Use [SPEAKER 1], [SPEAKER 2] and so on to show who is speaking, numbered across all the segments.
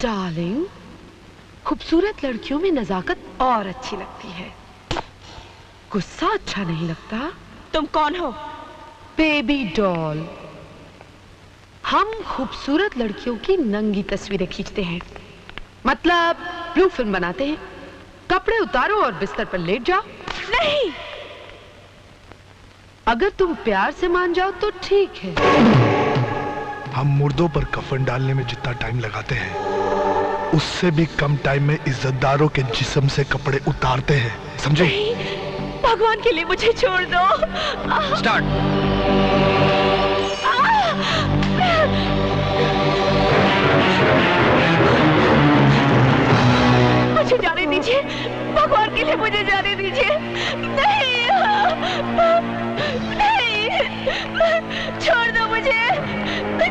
[SPEAKER 1] Darling, खूबसूरत लड़कियों में नजाकत और अच्छी लगती है, गुस्सा अच्छा नहीं लगता।
[SPEAKER 2] तुम कौन हो?
[SPEAKER 1] Baby doll. हम खूबसूरत लड़कियों की नंगी तस्वीरें खींचते हैं, मतलब ब्लू फिल्म बनाते हैं। कपड़े उतारो और बिस्तर पर लेट जाओ।
[SPEAKER 2] नहीं,
[SPEAKER 1] अगर तुम प्यार से मान जाओ तो ठीक है।
[SPEAKER 3] हम मुर्दों पर कफन डालने में जितना टाइम लगाते हैं, उससे भी कम टाइम में इज्जतदारों के जिस्म से कपड़े उतारते हैं, समझे?
[SPEAKER 2] भगवान के लिए मुझे छोड़ दो।
[SPEAKER 4] स्टार्ट।
[SPEAKER 2] मुझे जाने दीजिए, भगवान के लिए मुझे जाने दीजिए। नहीं, नहीं, छोड़ दो मुझे,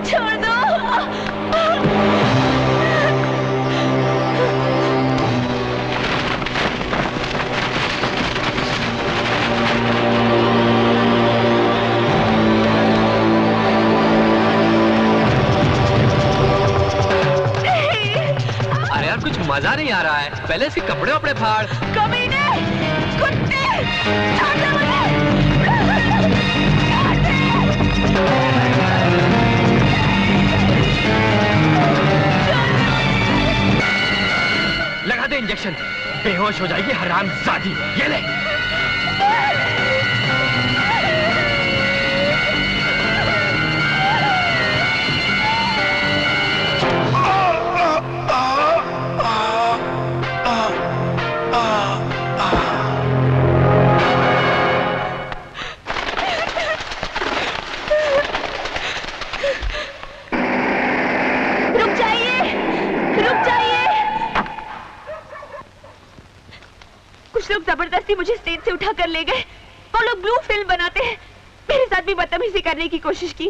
[SPEAKER 2] छोड़ दो।
[SPEAKER 4] अरे यार, कुछ मजा नहीं आ रहा है। पहले इसके कपड़े वपड़े फाड़।
[SPEAKER 2] कमीने, कुत्ते, छोड़ दो मुझे।
[SPEAKER 4] लगा दे इंजेक्शन, बेहोश हो जाएगी हरामजादी। ये ले।
[SPEAKER 2] जबरदस्ती मुझे स्टेज से उठा कर ले गए। वो लोग ब्लू फिल्म बनाते हैं। मेरे साथ भी बदतमीजी करने की कोशिश की।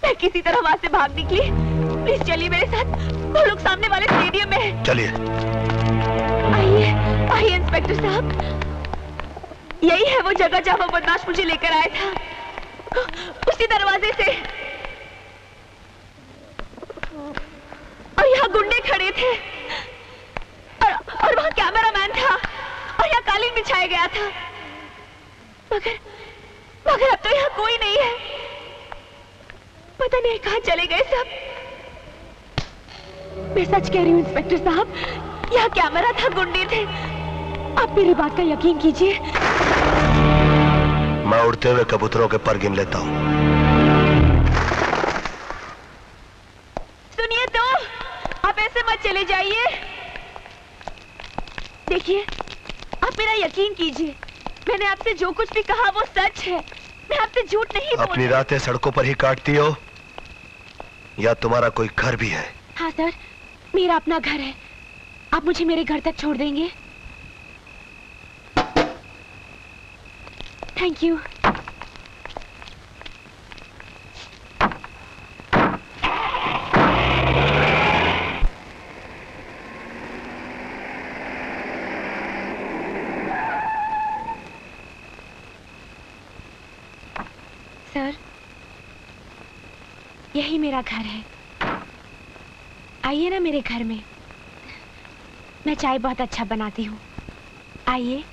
[SPEAKER 2] मैं किसी तरह वहां से भाग निकली। प्लीज चलिए मेरे साथ, वो लोग सामने वाले स्टेडियम में हैं।
[SPEAKER 3] चलिए।
[SPEAKER 2] आइए, आइए इंस्पेक्टर साहब, यही है वो जगह जहां वो बदमाश मुझे लेकर आया था, उसी दरवाजे से। और यहाँ गुंडे खड़े थे, और वहाँ कैमरामैन था, और यहाँ कालीन बिछाया गया था। मगर अब तो यहाँ कोई नहीं है। पता नहीं कहाँ चले गए सब। मैं सच कह रही हूँ इंस्पेक्टर साहब, यहाँ कैमरा था, गुंडे थे। आप मेरी बात का यकीन कीजिए।
[SPEAKER 3] मैं उड़ते हुए कबूतरों के पर गिन लेता हूँ।
[SPEAKER 2] सुनिए तो, आप ऐसे मत चले जाइए। देखिए, आप मेरा यकीन कीजिए, मैंने आपसे जो कुछ भी कहा वो सच है। मैं आपसे झूठ नहीं बोल।
[SPEAKER 3] अपनी रातें सड़कों पर ही काटती हो या तुम्हारा कोई घर भी है?
[SPEAKER 2] हाँ सर, मेरा अपना घर है। आप मुझे मेरे घर तक छोड़ देंगे? Thank you. सर, यही मेरा घर है। आइए ना मेरे घर में। मैं चाय बहुत अच्छा बनाती हूँ, आइए।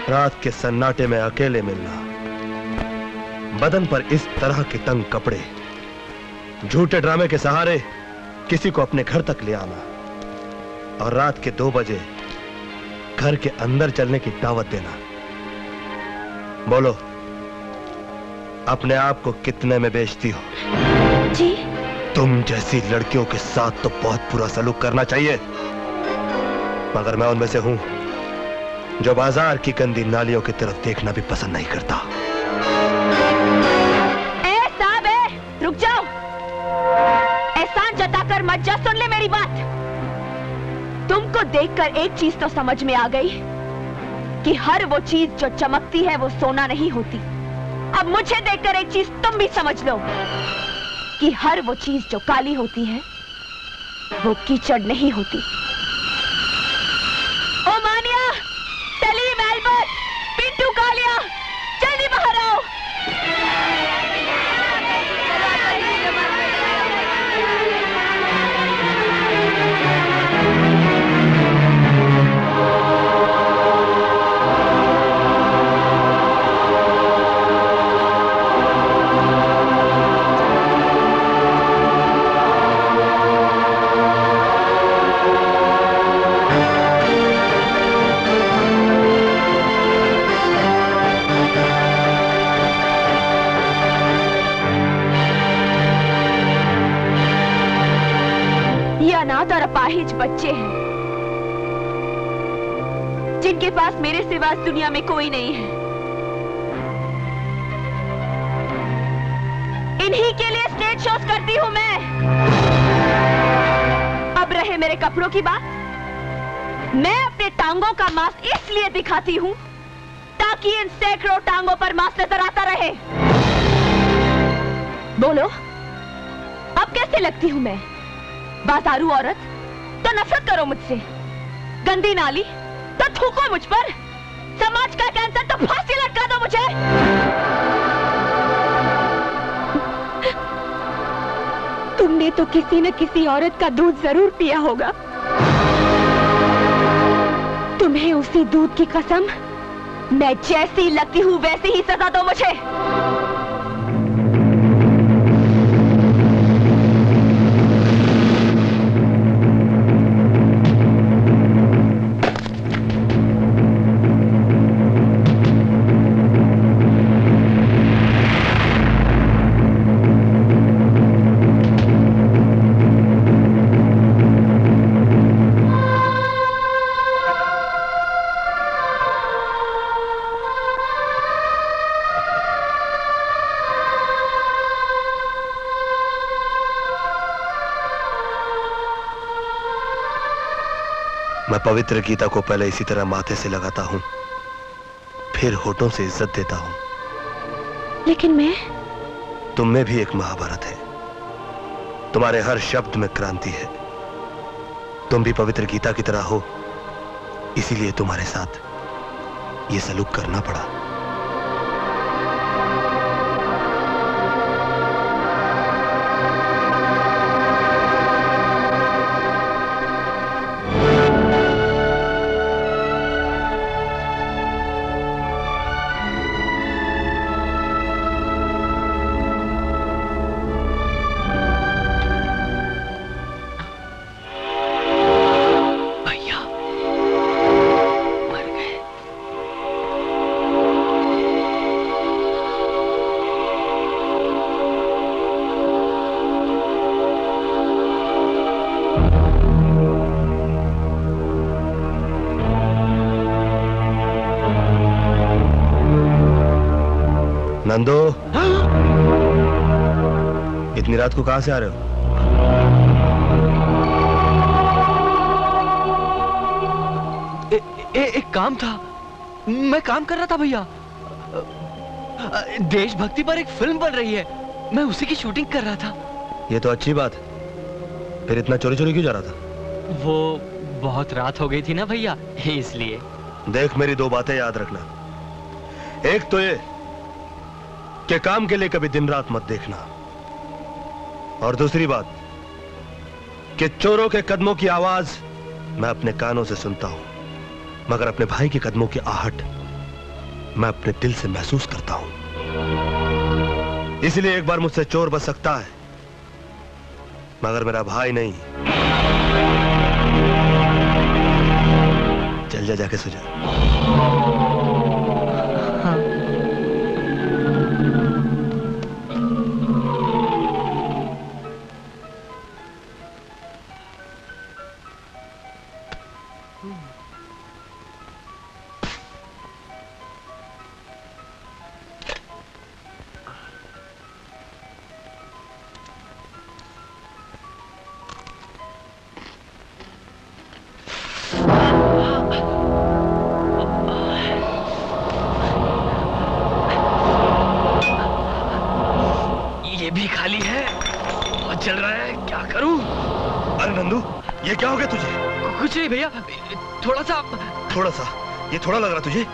[SPEAKER 3] रात के सन्नाटे में अकेले मिलना, बदन पर इस तरह के तंग कपड़े, झूठे ड्रामे के सहारे किसी को अपने घर तक ले आना, और रात के 2 बजे घर के अंदर चलने की दावत देना। बोलो, अपने आप को कितने में बेचती हो?
[SPEAKER 2] जी?
[SPEAKER 3] तुम जैसी लड़कियों के साथ तो बहुत बुरा सलूक करना चाहिए, मगर मैं उनमें से हूं जो बाजार की गंदी नालियों की तरफ देखना भी पसंद नहीं करता।
[SPEAKER 2] साहब, रुक जाओ। एहसान जताकर मत जा, सुन ले मेरी बात। तुमको देखकर एक चीज तो समझ में आ गई कि हर वो चीज जो चमकती है वो सोना नहीं होती। अब मुझे देखकर एक चीज तुम भी समझ लो कि हर वो चीज जो काली होती है वो कीचड़ नहीं होती। ओ मानिया, सलीम, एल्बर्ट, पिंटू, कालिया, जल्दी बाहर आओ। अनाथ और अपाहिज बच्चे हैं जिनके पास मेरे सिवा इस दुनिया में कोई नहीं है। इन्हीं के लिए स्टेज शोज करती हूं मैं। अब रहे मेरे कपड़ों की बात, मैं अपने टांगों का मांस इसलिए दिखाती हूं ताकि इन सैकड़ों टांगों पर मांस नजर आता रहे। बोलो, अब कैसे लगती हूं मैं? बाजारू औरत तो नफरत करो मुझसे, गंदी नाली तो थूको मुझ पर, समाज का कैंसर तो फांसी लटका दो मुझे। तुमने तो किसी न किसी औरत का दूध जरूर पिया होगा। तुम्हें उसी दूध की कसम, मैं जैसी लगती हूं वैसी ही सजा दो मुझे।
[SPEAKER 3] मैं पवित्र गीता को पहले इसी तरह माथे से लगाता हूं, फिर होठों से इज्जत देता हूं।
[SPEAKER 2] लेकिन मैं,
[SPEAKER 3] तुम में भी एक महाभारत है, तुम्हारे हर शब्द में क्रांति है। तुम भी पवित्र गीता की तरह हो, इसीलिए तुम्हारे साथ ये सलूक करना पड़ा। नंदो, इतनी रात को कहां से आ रहे हो?
[SPEAKER 4] एक काम था, मैं काम कर रहा था भैया। देशभक्ति पर एक फिल्म बन रही है, मैं उसी की शूटिंग कर रहा था।
[SPEAKER 3] ये तो अच्छी बात है, फिर इतना चोरी चोरी क्यों जा रहा था?
[SPEAKER 4] वो बहुत रात हो गई थी ना भैया, इसलिए।
[SPEAKER 3] देख, मेरी दो बातें याद रखना। एक तो ये कि काम के लिए कभी दिन रात मत देखना, और दूसरी बात कि चोरों के कदमों की आवाज मैं अपने कानों से सुनता हूं, मगर अपने भाई के कदमों की आहट मैं अपने दिल से महसूस करता हूं। इसलिए एक बार मुझसे चोर बच सकता है, मगर मेरा भाई नहीं। चल जा, जाके सो जा।
[SPEAKER 4] खाली है, बहुत जल रहा है, क्या करूं?
[SPEAKER 3] अरे नंदू, ये क्या हो गया तुझे?
[SPEAKER 4] कुछ नहीं भैया, थोड़ा सा।
[SPEAKER 3] थोड़ा सा? ये थोड़ा लग रहा तुझे?